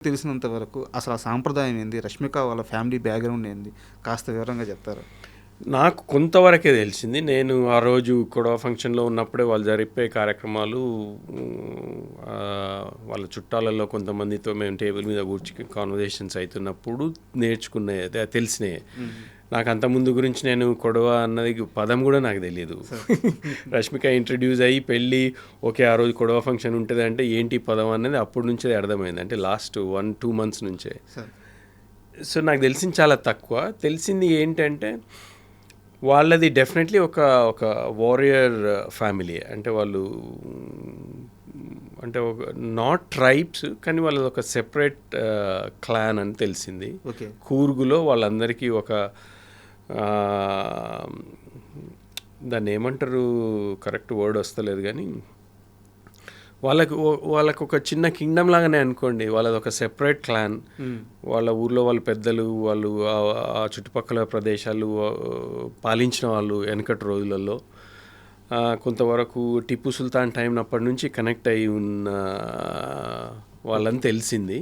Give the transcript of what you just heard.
తెలిసినంత వరకు అసలు ఆ సాంప్రదాయం ఏంది? రష్మిక వాళ్ళ ఫ్యామిలీ బ్యాక్‌గ్రౌండ్ ఏంది? కాస్త వివరంగా చెప్తారా? నాకు కొంతవరకే తెలిసింది. నేను ఆ రోజు కొడవ ఫంక్షన్‌లో ఉన్నప్పుడే వాళ్ళు జరిపే కార్యక్రమాలు వాళ్ళ చుట్టాలలో కొంతమందితో మేము టేబుల్ మీద కూర్చుని కాన్వర్జేషన్స్ అయితున్నప్పుడు నేర్చుకున్నాయి, తెలిసినాయి. నాకు అంత ముందు గురించి నేను కొడవ అన్నది పదం కూడా నాకు తెలియదు. రష్మిక ఇంట్రడ్యూస్ అయ్యి పెళ్ళి ఓకే ఆ రోజు కొడవ ఫంక్షన్ ఉంటుంది అంటే ఏంటి పదం అనేది అప్పటి నుంచే అర్థమైంది. అంటే లాస్ట్ 1-2 మంత్స్ నుంచే. సో నాకు తెలిసింది చాలా తక్కువ. తెలిసింది ఏంటంటే వాళ్ళది డెఫినెట్లీ ఒక ఒక వారియర్ ఫ్యామిలీ. అంటే వాళ్ళు అంటే ఒక నాట్ ట్రైబ్స్, కానీ వాళ్ళది ఒక సెపరేట్ క్లాన్ అని తెలిసింది. కూర్గులో వాళ్ళందరికీ ఒక దాన్ని ఏమంటారు, కరెక్ట్ వర్డ్ వస్తలేదు, కానీ వాళ్ళకు ఒక చిన్న కింగ్డమ్ లాగానే అనుకోండి. వాళ్ళది ఒక సెపరేట్ క్లాన్. వాళ్ళ ఊర్లో వాళ్ళ పెద్దలు, వాళ్ళు ఆ చుట్టుపక్కల ప్రదేశాలు పాలించిన వాళ్ళు వెనకటి రోజులలో కొంతవరకు టిప్పు సుల్తాన్ టైం అప్పటి నుంచి కనెక్ట్ అయి ఉన్న వాళ్ళని తెలిసింది.